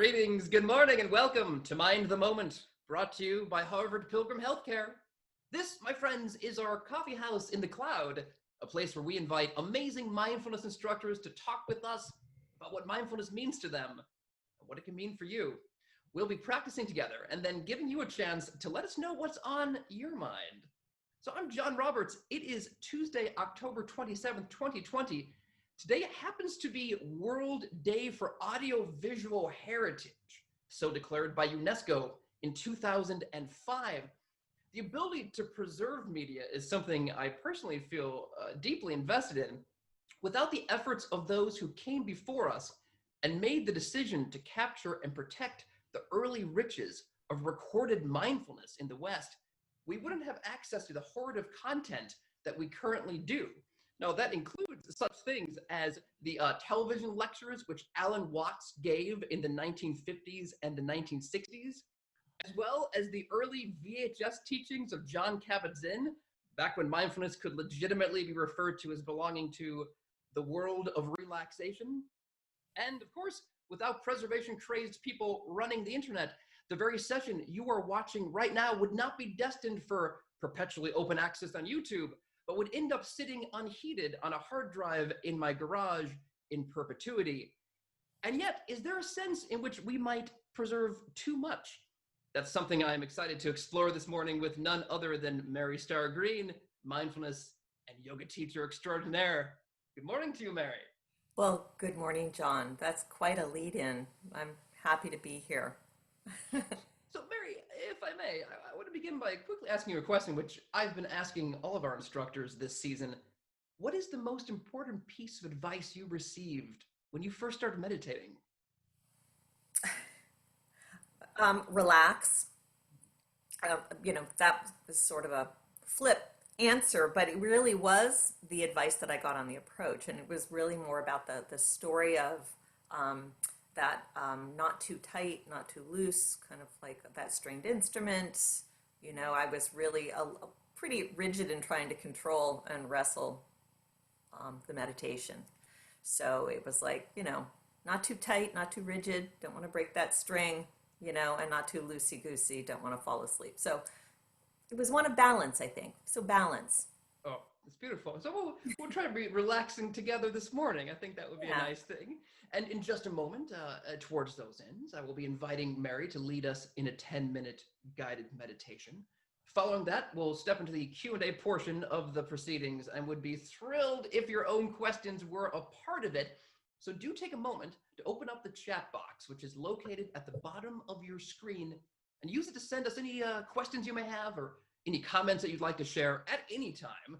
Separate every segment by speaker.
Speaker 1: Greetings, good morning, and welcome to Mind the Moment, brought to you by Harvard Pilgrim Health Care. This, my friends, is our coffee house in the cloud, a place where we invite amazing mindfulness instructors to talk with us about what mindfulness means to them and what it can mean for you. We'll be practicing together and then giving you a chance to let us know what's on your mind. So I'm John Roberts. It is Tuesday, October 27th, 2020. Today happens to be World Day for Audiovisual Heritage, so declared by UNESCO in 2005. The ability to preserve media is something I personally feel deeply invested in. Without the efforts of those who came before us and made the decision to capture and protect the early riches of recorded mindfulness in the West, we wouldn't have access to the hoard of content that we currently do. Now, that includes such things as the television lectures which Alan Watts gave in the 1950s and the 1960s, as well as the early VHS teachings of John Kabat-Zinn, back when mindfulness could legitimately be referred to as belonging to the world of relaxation. And of course, without preservation-crazed people running the internet, the very session you are watching right now would not be destined for perpetually open access on YouTube, but would end up sitting unheated on a hard drive in my garage in perpetuity. And yet, is there a sense in which we might preserve too much? That's something I'm excited to explore this morning with none other than Mary Starr Green, mindfulness and yoga teacher extraordinaire. Good morning to you, Mary.
Speaker 2: Well, good morning, John. That's quite a lead-in. I'm happy to be here.
Speaker 1: So, Mary, if I may, I want to begin by quickly asking you a question, which I've been asking all of our instructors this season. What is the most important piece of advice you received when you first started meditating?
Speaker 2: Relax. That was sort of a flip answer, but it really was the advice that I got on the approach. And it was really more about the story of that not too tight, not too loose, kind of like that stringed instrument. I was really a pretty rigid in trying to control and wrestle the meditation. So it was like, not too tight, not too rigid, don't want to break that string, and not too loosey-goosey, don't want to fall asleep. So it was one of balance, I think. So balance.
Speaker 1: Oh, it's beautiful. So we'll try to be relaxing together this morning. I think that would be a nice thing. And in just a moment, towards those ends, I will be inviting Mary to lead us in a 10-minute guided meditation. Following that, we'll step into the Q&A portion of the proceedings and would be thrilled if your own questions were a part of it. So do take a moment to open up the chat box, which is located at the bottom of your screen, and use it to send us any questions you may have or any comments that you'd like to share at any time.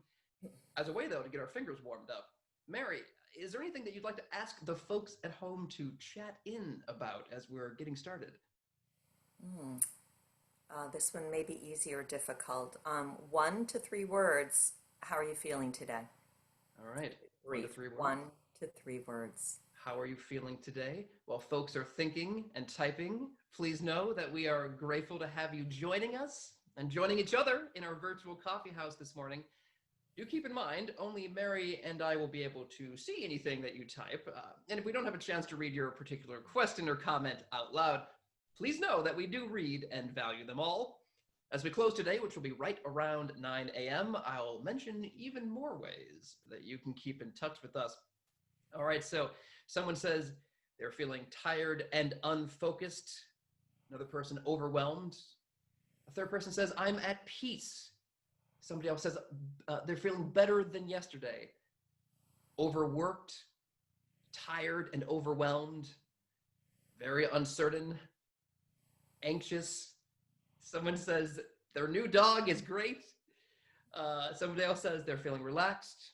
Speaker 1: As a way, though, to get our fingers warmed up, Mary, is there anything that you'd like to ask the folks at home to chat in about as we're getting started?
Speaker 2: This one may be easy or difficult. 1 to 3 words. How are you feeling today?
Speaker 1: All right. 1 to 3 words.
Speaker 2: 1 to 3 words.
Speaker 1: How are you feeling today? While folks are thinking and typing, please know that we are grateful to have you joining us and joining each other in our virtual coffee house this morning. Do keep in mind, only Mary and I will be able to see anything that you type. And if we don't have a chance to read your particular question or comment out loud, please know that we do read and value them all. As we close today, which will be right around 9 a.m., I'll mention even more ways that you can keep in touch with us. All right, so someone says they're feeling tired and unfocused. Another person overwhelmed. A third person says, I'm at peace. Somebody else says they're feeling better than yesterday. Overworked, tired and overwhelmed, very uncertain, anxious. Someone says their new dog is great. Somebody else says they're feeling relaxed.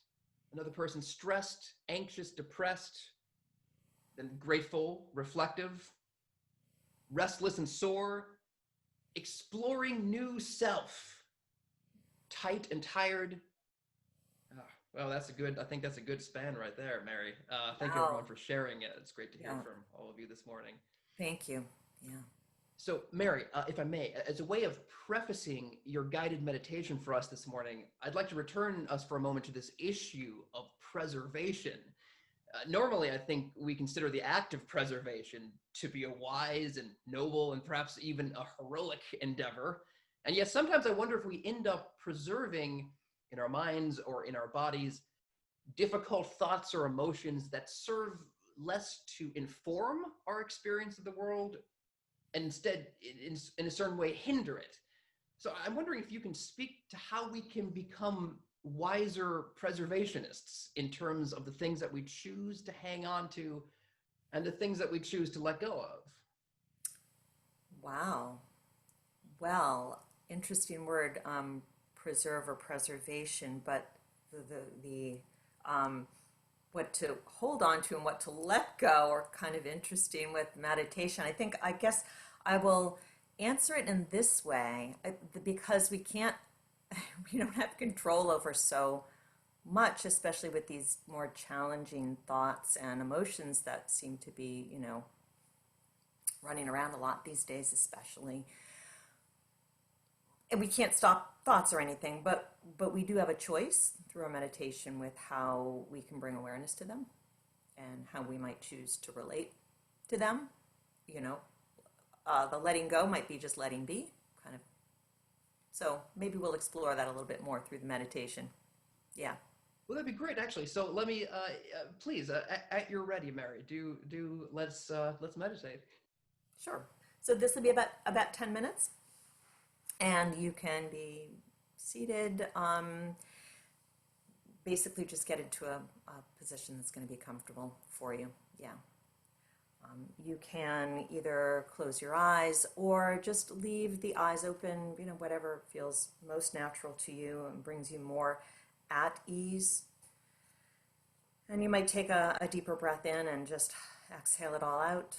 Speaker 1: Another person stressed, anxious, depressed, then grateful, reflective, restless and sore, exploring new self. Tight and tired. Well, I think that's a good span right there, Mary. Thank you everyone for sharing it. It's great to hear from all of you this morning.
Speaker 2: Thank you. Yeah.
Speaker 1: So, Mary, if I may, as a way of prefacing your guided meditation for us this morning, I'd like to return us for a moment to this issue of preservation. Normally, I think we consider the act of preservation to be a wise and noble and perhaps even a heroic endeavor. And yet, sometimes I wonder if we end up preserving in our minds or in our bodies difficult thoughts or emotions that serve less to inform our experience of the world and instead, in a certain way, hinder it. So I'm wondering if you can speak to how we can become wiser preservationists in terms of the things that we choose to hang on to and the things that we choose to let go of.
Speaker 2: Wow. Well, interesting word, preserve or preservation, but the what to hold on to and what to let go are kind of interesting with meditation. I guess I will answer it in this way because we don't have control over so much, especially with these more challenging thoughts and emotions that seem to be, running around a lot these days, especially. And we can't stop thoughts or anything, but we do have a choice through our meditation with how we can bring awareness to them and how we might choose to relate to them. The letting go might be just letting be, kind of. So maybe we'll explore that a little bit more through the meditation. Yeah.
Speaker 1: Well, that'd be great, actually. So let me, please, at your ready, Mary. Let's meditate.
Speaker 2: Sure. So this will be about 10 minutes. And you can be seated, basically just get into a position that's going to be comfortable for you. Yeah. You can either close your eyes or just leave the eyes open, whatever feels most natural to you and brings you more at ease. And you might take a deeper breath in and just exhale it all out.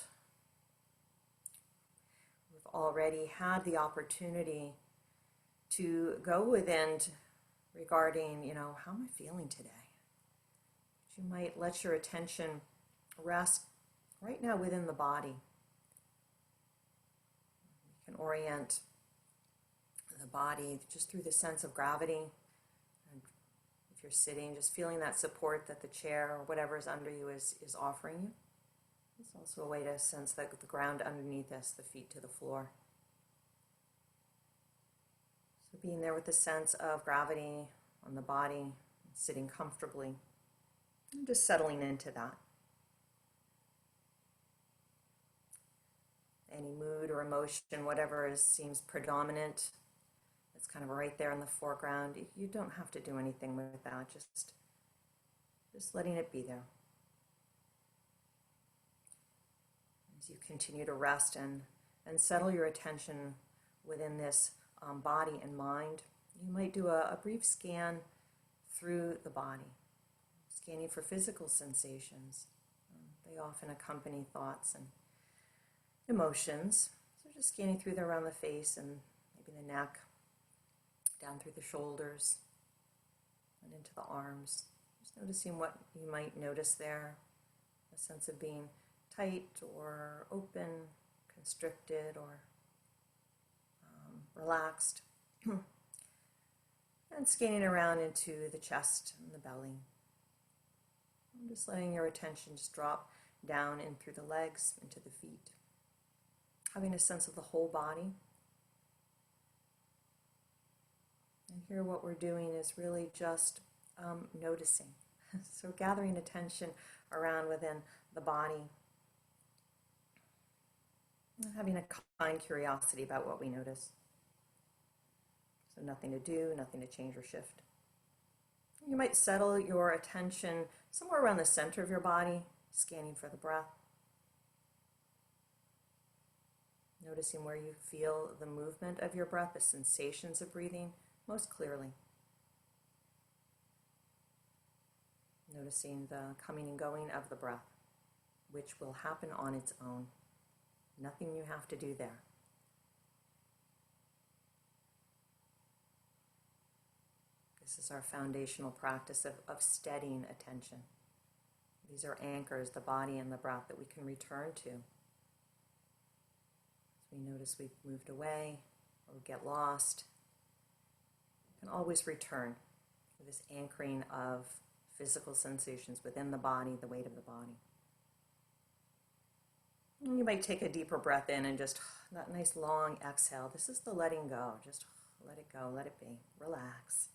Speaker 2: Already had the opportunity to go within regarding, how am I feeling today? You might let your attention rest right now within the body. You can orient the body just through the sense of gravity. And if you're sitting, just feeling that support that the chair or whatever is under you is offering you. It's also a way to sense the ground underneath us, the feet to the floor. So being there with the sense of gravity on the body, sitting comfortably, and just settling into that. Any mood or emotion, whatever seems predominant, it's kind of right there in the foreground. You don't have to do anything with that, just letting it be there. As you continue to rest and settle your attention within this body and mind, you might do a brief scan through the body, scanning for physical sensations. They often accompany thoughts and emotions. So just scanning through around the face and maybe the neck, down through the shoulders and into the arms. Just noticing what you might notice there, a sense of being tight or open, constricted or relaxed. And scanning around into the chest and the belly. And just letting your attention just drop down in through the legs, into the feet. Having a sense of the whole body. And here what we're doing is really just noticing. So gathering attention around within the body. And having a kind curiosity about what we notice. So nothing to do, nothing to change or shift. You might settle your attention somewhere around the center of your body, scanning for the breath. Noticing where you feel the movement of your breath, the sensations of breathing most clearly. Noticing the coming and going of the breath, which will happen on its own. Nothing you have to do there. This is our foundational practice of steadying attention. These are anchors, the body and the breath, that we can return to. As we notice we've moved away or get lost, we can always return to this anchoring of physical sensations within the body, the weight of the body. And you might take a deeper breath in and just that nice long exhale. This is the letting go. Just let it go, let it be, relax.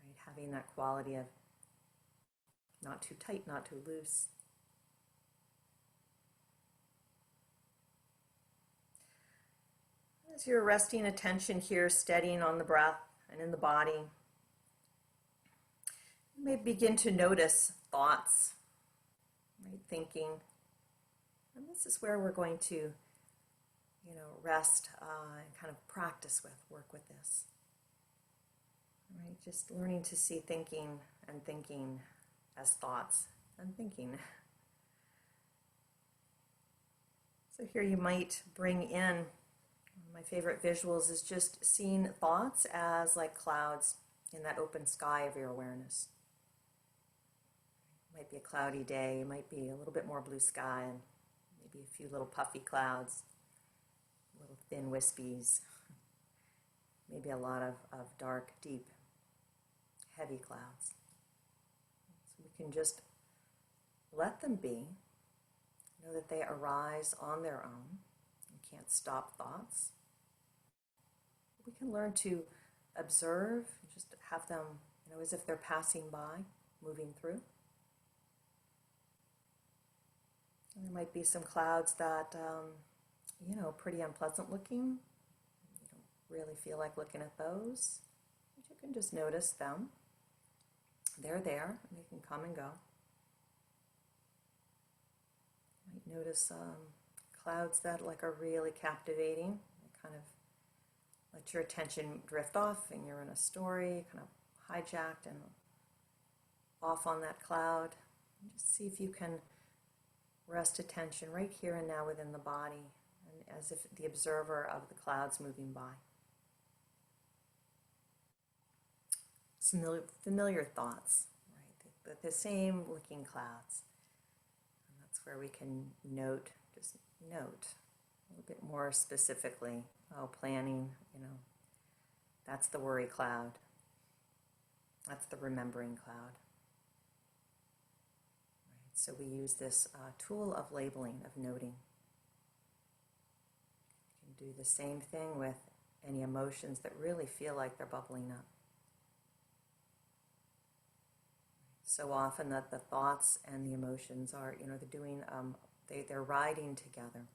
Speaker 2: Right? Having that quality of not too tight, not too loose. As you're resting attention here, steadying on the breath and in the body, you may begin to notice thoughts, right? Thinking. And this is where we're going to, rest and kind of practice with, work with this. Right? Just learning to see thinking and thinking as thoughts and thinking. So here you might bring in, my favorite visuals is just seeing thoughts as like clouds in that open sky of your awareness. It might be a cloudy day, it might be a little bit more blue sky, and maybe a few little puffy clouds, little thin wispies, maybe a lot of dark, deep, heavy clouds. So we can just let them be, know that they arise on their own. You can't stop thoughts. We can learn to observe, just have them, as if they're passing by, moving through. And there might be some clouds that, pretty unpleasant looking. You don't really feel like looking at those. But you can just notice them. They're there, and they can come and go. You might notice clouds that are really captivating. They kind of let your attention drift off, and you're in a story, kind of hijacked and off on that cloud. And just see if you can rest attention right here and now within the body, and as if the observer of the clouds moving by. Familiar thoughts, right? The same looking clouds. And that's where we can note a little bit more specifically. Planning, that's the worry cloud. That's the remembering cloud. So we use this tool of labeling, of noting. You can do the same thing with any emotions that really feel like they're bubbling up. So often that the thoughts and the emotions are, they're doing, they're riding together.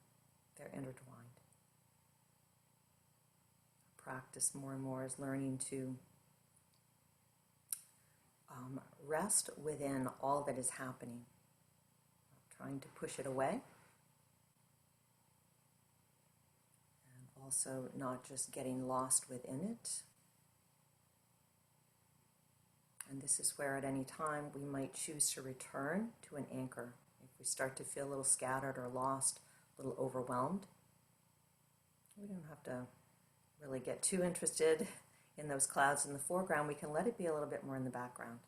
Speaker 2: They're intertwined. Practice more and more is learning to rest within all that is happening. Trying to push it away, and also not just getting lost within it. And this is where at any time we might choose to return to an anchor. If we start to feel a little scattered or lost, a little overwhelmed, we don't have to really get too interested in those clouds in the foreground. We can let it be a little bit more in the background.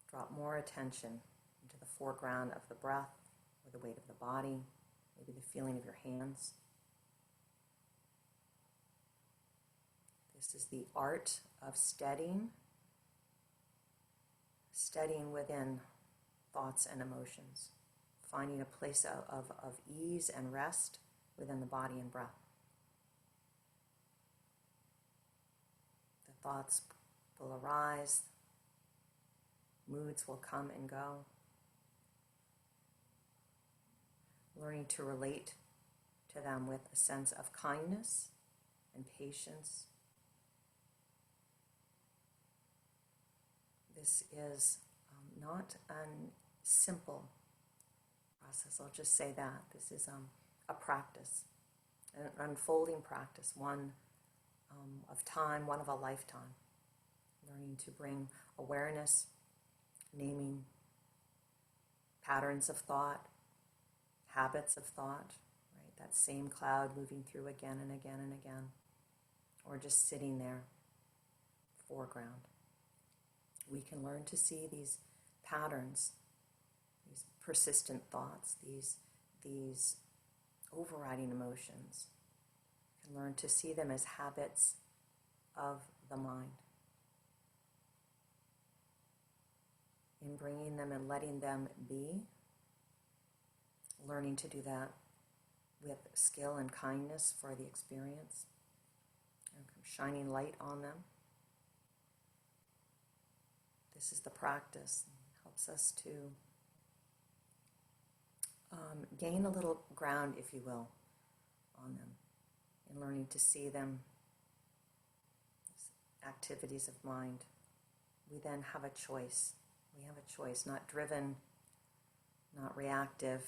Speaker 2: Drop more attention into the foreground of the breath, or the weight of the body, maybe the feeling of your hands. This is the art of steadying within thoughts and emotions, finding a place of ease and rest within the body and breath. The thoughts will arise, moods will come and go. Learning to relate to them with a sense of kindness and patience. This is not a simple process. I'll just say that. This is a practice, an unfolding practice, one of time, one of a lifetime. Learning to bring awareness, naming patterns of thought, habits of thought, right? That same cloud moving through again and again and again, or just sitting there, foreground. We can learn to see these patterns, these persistent thoughts, these overriding emotions. We can learn to see them as habits of the mind. in bringing them and letting them be, learning to do that with skill and kindness for the experience, and shining light on them. This is the practice. It helps us to gain a little ground, if you will, on them, in learning to see them as activities of mind. We then have a choice. We have a choice, not driven, not reactive.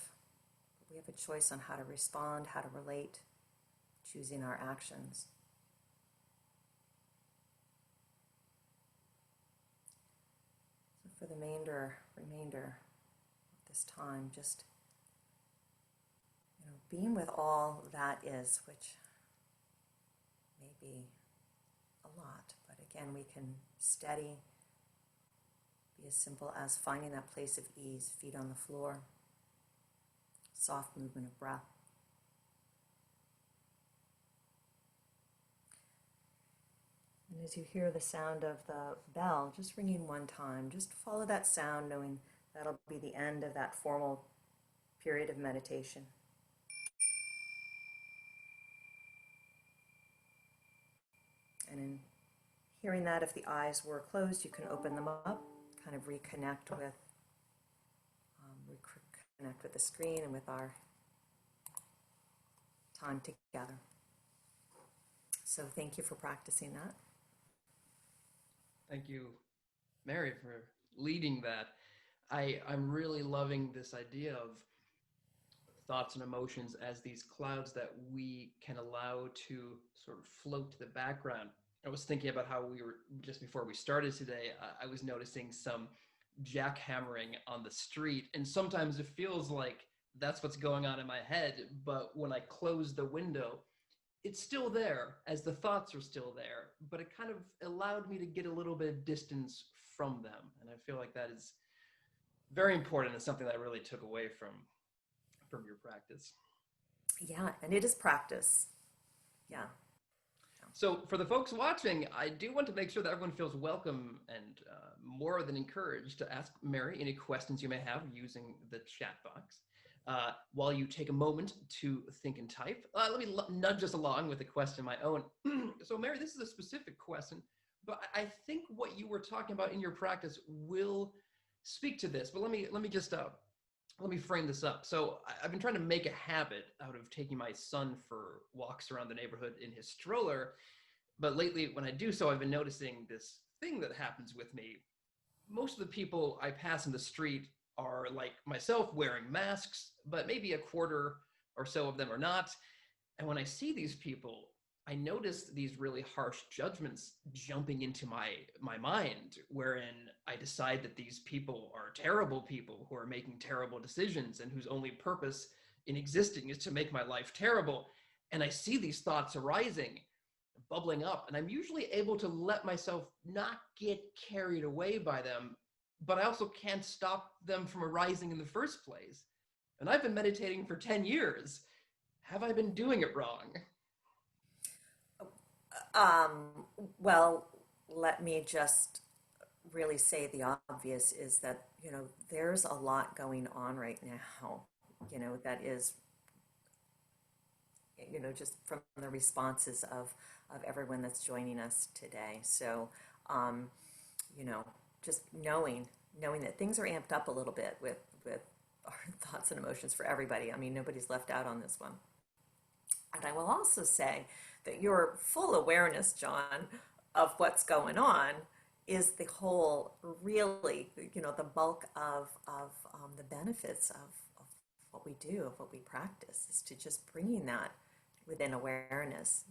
Speaker 2: We have a choice on how to respond, how to relate, choosing our actions. So for the remainder of this time, just being with all that is, which may be a lot, but again, we can steady, be as simple as finding that place of ease, feet on the floor, soft movement of breath. And as you hear the sound of the bell just ringing one time, just follow that sound, knowing that'll be the end of that formal period of meditation. And in hearing that, if the eyes were closed, you can open them up, kind of reconnect with the screen and with our time together. So thank you for practicing that.
Speaker 1: Thank you, Mary, for leading that. I'm really loving this idea of thoughts and emotions as these clouds that we can allow to sort of float to the background. I was thinking about how we were, just before we started today, I was noticing some jackhammering on the street, and sometimes it feels like that's what's going on in my head, but when I close the window, it's still there, as the thoughts are still there, but it kind of allowed me to get a little bit of distance from them, and I feel like that is very important and something that I really took away from your practice.
Speaker 2: Yeah, and it is practice. Yeah.
Speaker 1: So for the folks watching, I do want to make sure that everyone feels welcome and more than encouraged to ask Mary any questions you may have using the chat box. While you take a moment to think and type, let me nudge us along with a question of my own. So Mary, this is a specific question, but I think what you were talking about in your practice will speak to this, but let me frame this up. So I've been trying to make a habit out of taking my son for walks around the neighborhood in his stroller. But lately, when I do so, I've been noticing this thing that happens with me. Most of the people I pass in the street are like myself, wearing masks, but maybe a quarter or so of them are not. And when I see these people, I notice these really harsh judgments jumping into my mind, wherein I decide that these people are terrible people who are making terrible decisions and whose only purpose in existing is to make my life terrible. And I see these thoughts arising, bubbling up, and I'm usually able to let myself not get carried away by them, but I also can't stop them from arising in the first place. And I've been meditating for 10 years. Have I been doing it wrong?
Speaker 2: Well, let me just really say the obvious is that, there's a lot going on right now, that is, just from the responses of everyone that's joining us today. So, just knowing that things are amped up a little bit with our thoughts and emotions for everybody. I mean, nobody's left out on this one. And I will also say that your full awareness, John, of what's going on is the whole, really, the bulk of the benefits of what we do, of what we practice, is to just bringing that within awareness.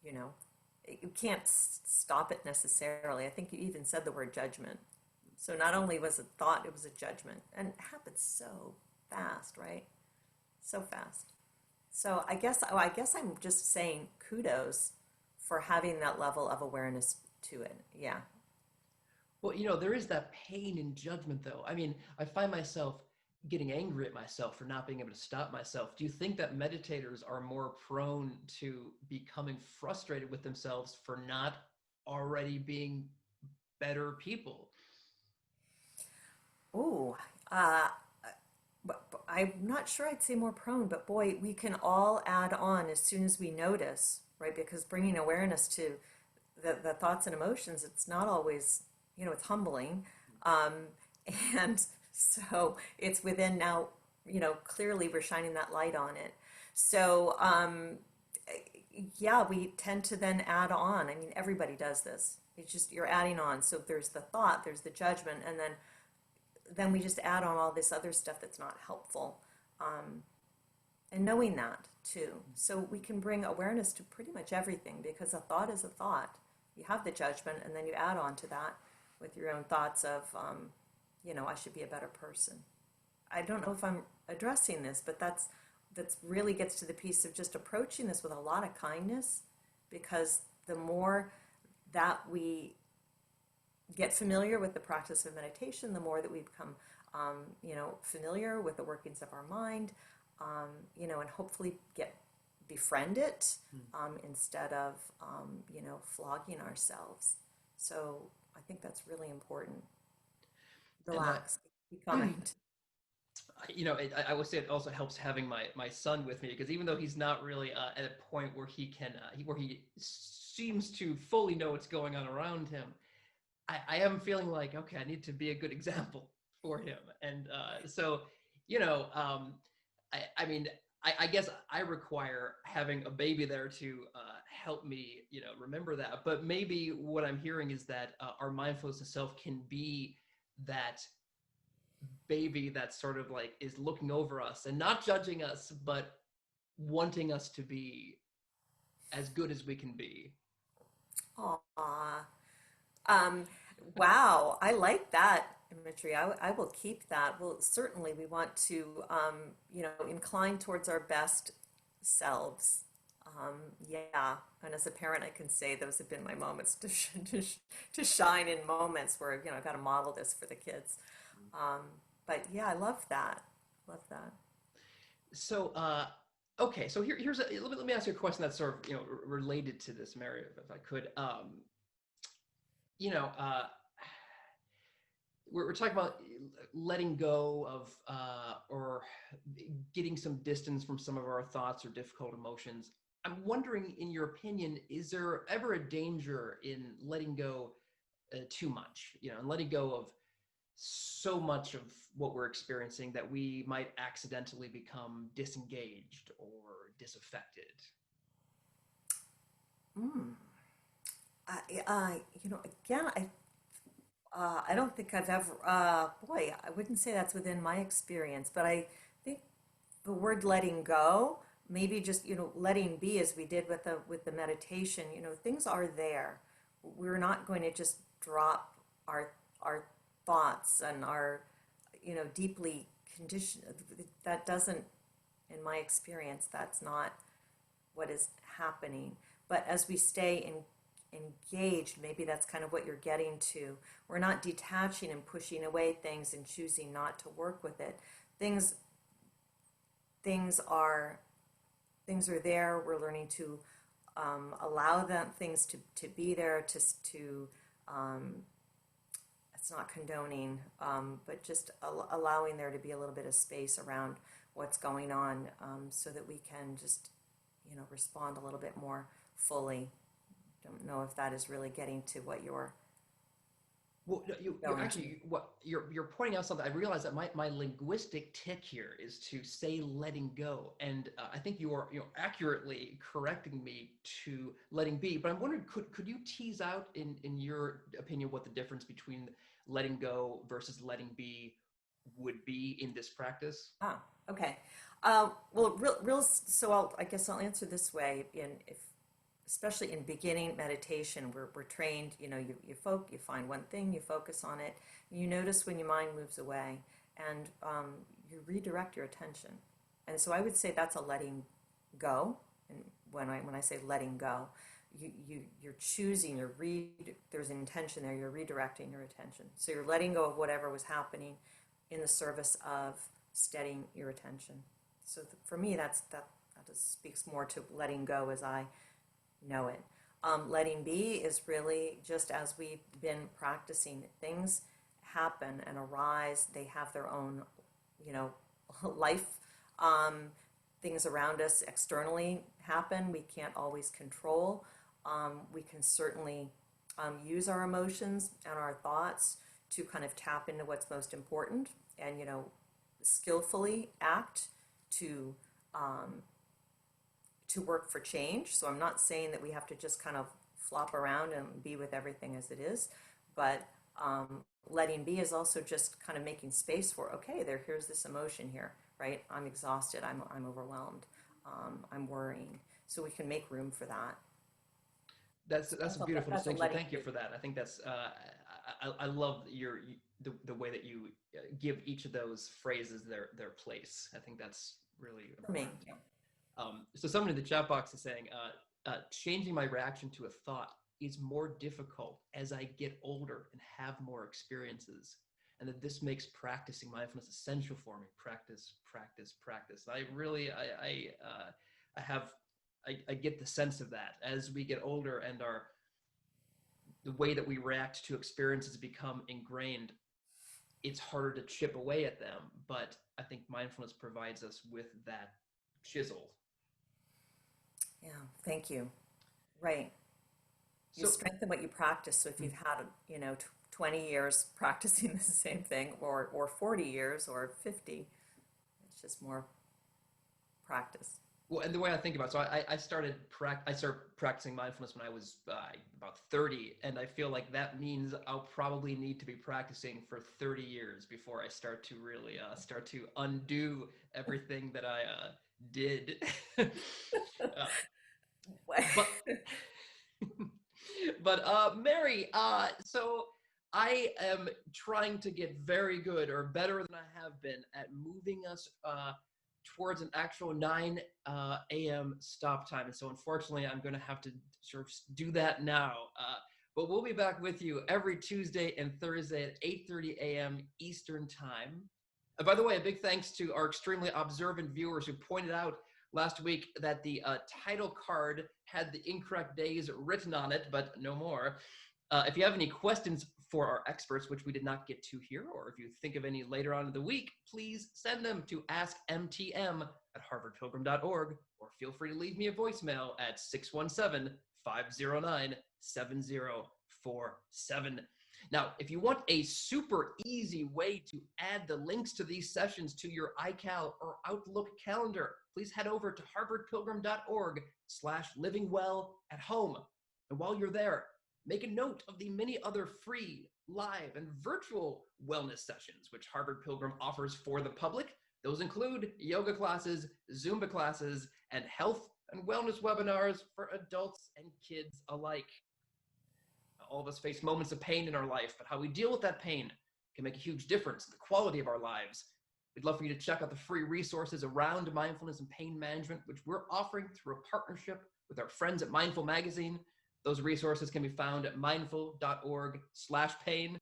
Speaker 2: You can't stop it necessarily. I think you even said the word judgment. So not only was it thought, it was a judgment. And it happens so fast, right? So fast. So I guess I'm just saying kudos for having that level of awareness to it. Yeah.
Speaker 1: Well, there is that pain in judgment, though. I mean, I find myself getting angry at myself for not being able to stop myself. Do you think that meditators are more prone to becoming frustrated with themselves for not already being better people?
Speaker 2: Ooh, uh, but I'm not sure I'd say more prone, but boy, we can all add on as soon as we notice, right? Because bringing awareness to the thoughts and emotions, it's not always, it's humbling. Um, and so it's within now, clearly we're shining that light on it. So, yeah, we tend to then add on. I mean, everybody does this. It's just you're adding on. So there's the thought, there's the judgment, and then we just add on all this other stuff that's not helpful. And knowing that too. So we can bring awareness to pretty much everything because a thought is a thought. You have the judgment, and then you add on to that with your own thoughts of, I should be a better person. I don't know if I'm addressing this, but that's really gets to the piece of just approaching this with a lot of kindness, because the more that we get familiar with the practice of meditation, the more that we become, familiar with the workings of our mind, and hopefully befriend it instead of, flogging ourselves. So I think that's really important.
Speaker 1: And
Speaker 2: Relax, be kind.
Speaker 1: I would say it also helps having my son with me, because even though he's not really at a point where he can where he seems to fully know what's going on around him, I am feeling like, okay, I need to be a good example for him. And so, you know, I mean, I guess I require having a baby there to help me, remember that. But maybe what I'm hearing is that our mindfulness itself can be that baby that sort of like is looking over us and not judging us, but wanting us to be as good as we can be.
Speaker 2: Aw. Um, wow, I like that imagery. I will keep that. Well, certainly we want to, incline towards our best selves. Yeah, and as a parent, I can say those have been my moments to shine in moments where, I've got to model this for the kids. Um, but yeah, I love that. Love that.
Speaker 1: So, okay, so here's let me ask you a question that's sort of related to this, Mary, if I could. You know, we're talking about letting go of or getting some distance from some of our thoughts or difficult emotions. I'm wondering, in your opinion, is there ever a danger in letting go too much, and letting go of so much of what we're experiencing that we might accidentally become disengaged or disaffected?
Speaker 2: Mm. Again, I don't think I've ever, boy, I wouldn't say that's within my experience, but I think the word letting go, maybe just, letting be as we did with the meditation, things are there. We're not going to just drop our thoughts and our, deeply conditioned, that doesn't, in my experience, that's not what is happening. But as we stay engaged, maybe that's kind of what you're getting to. We're not detaching and pushing away things and choosing not to work with it. Things things are things are there. We're learning to allow them things to be there. To It's not condoning, but just allowing there to be a little bit of space around what's going on, so that we can just respond a little bit more fully. Don't know if that is really getting to what you're
Speaker 1: Well, no, you
Speaker 2: going to.
Speaker 1: actually, what you're pointing out something. I realize that my linguistic tick here is to say letting go, and I think you are accurately correcting me to letting be. But I'm wondering, could you tease out in your opinion what the difference between letting go versus letting be would be in this practice?
Speaker 2: Ah, okay. Well, so I guess I'll answer this way. Especially in beginning meditation, we're trained, you find one thing, you focus on it, you notice when your mind moves away, and you redirect your attention. And so I would say that's a letting go. And when I say letting go, you're choosing, there's an intention there, you're redirecting your attention. So you're letting go of whatever was happening in the service of steadying your attention. So for me, that just speaks more to letting go as I know it. Letting be is really just as we've been practicing. Things happen and arise. They have their own, you know, life. Um, Things around us externally happen. We can't always control. We can certainly use our emotions and our thoughts to kind of tap into what's most important and, skillfully act to um, to work for change. So I'm not saying that we have to just kind of flop around and be with everything as it is, but letting be is also just kind of making space for, okay, here's this emotion here, right? I'm exhausted, I'm overwhelmed, I'm worrying. So we can make room for that.
Speaker 1: That's a beautiful
Speaker 2: That's a
Speaker 1: distinction.
Speaker 2: letting
Speaker 1: Thank you
Speaker 2: be.
Speaker 1: for that. I think that's I love the way that you give each of those phrases their place. I think that's really
Speaker 2: For me.
Speaker 1: important. So someone in the chat box is saying, changing my reaction to a thought is more difficult as I get older and have more experiences, and that this makes practicing mindfulness essential for me. Practice, practice, practice. I really, I have, I get the sense of that as we get older and the way that we react to experiences become ingrained. It's harder to chip away at them, but I think mindfulness provides us with that chisel.
Speaker 2: Yeah, thank you. Right. You
Speaker 1: So,
Speaker 2: strengthen what you practice. So if you've had, 20 years practicing the same thing, or 40 years or 50, it's just more practice.
Speaker 1: well, and the way I think about it, so I started practicing mindfulness when I was about 30, and I feel like that means I'll probably need to be practicing for 30 years before I start to really start to undo everything that I did. But Mary, so I am trying to get very good or better than I have been at moving us towards an actual 9 a.m. stop time. And so unfortunately, I'm going to have to sort of do that now. But we'll be back with you every Tuesday and Thursday at 8:30 a.m. Eastern Time. By the way, a big thanks to our extremely observant viewers who pointed out last week that the title card had the incorrect days written on it, but no more. If you have any questions for our experts, which we did not get to here, or if you think of any later on in the week, please send them to askmtm@harvardpilgrim.org, or feel free to leave me a voicemail at 617-509-7047. Now, if you want a super easy way to add the links to these sessions to your iCal or Outlook calendar, please head over to harvardpilgrim.org/livingwellatHome. And while you're there, make a note of the many other free, live, and virtual wellness sessions which Harvard Pilgrim offers for the public. Those include yoga classes, Zumba classes, and health and wellness webinars for adults and kids alike. All of us face moments of pain in our life, but how we deal with that pain can make a huge difference in the quality of our lives. We'd love for you to check out the free resources around mindfulness and pain management, which we're offering through a partnership with our friends at Mindful Magazine. Those resources can be found at mindful.org/pain.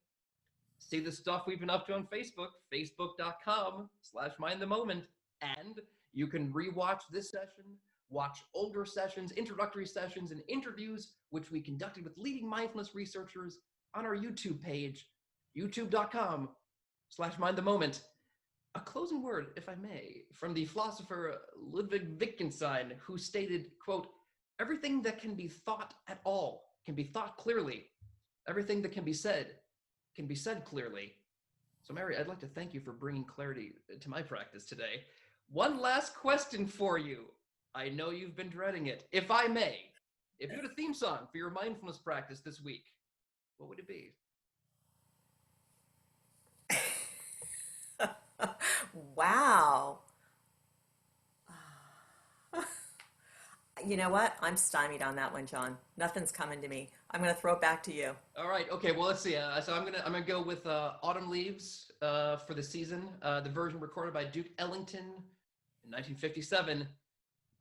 Speaker 1: See the stuff we've been up to on Facebook, facebook.com/mindthemoment. And you can rewatch this session, watch older sessions, introductory sessions, and interviews, which we conducted with leading mindfulness researchers on our YouTube page, youtube.com/mindthemoment. A closing word, if I may, from the philosopher Ludwig Wittgenstein, who stated, quote, "Everything that can be thought at all can be thought clearly. Everything that can be said clearly." So Mary, I'd like to thank you for bringing clarity to my practice today. One last question for you. I know you've been dreading it. If I may, if you had a theme song for your mindfulness practice this week, what would it be?
Speaker 2: Wow. You know what? I'm stymied on that one, John. Nothing's coming to me. I'm going to throw it back to you.
Speaker 1: All right. Okay. Well, let's see. So I'm gonna go with "Autumn Leaves" for the season. The version recorded by Duke Ellington in 1957.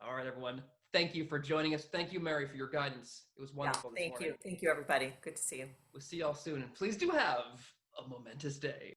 Speaker 1: All right, everyone. Thank you for joining us. Thank you, Mary, for your guidance. It was wonderful this morning.
Speaker 2: Thank you. Thank you, everybody. Good to see you.
Speaker 1: We'll see y'all soon, and please do have a momentous day.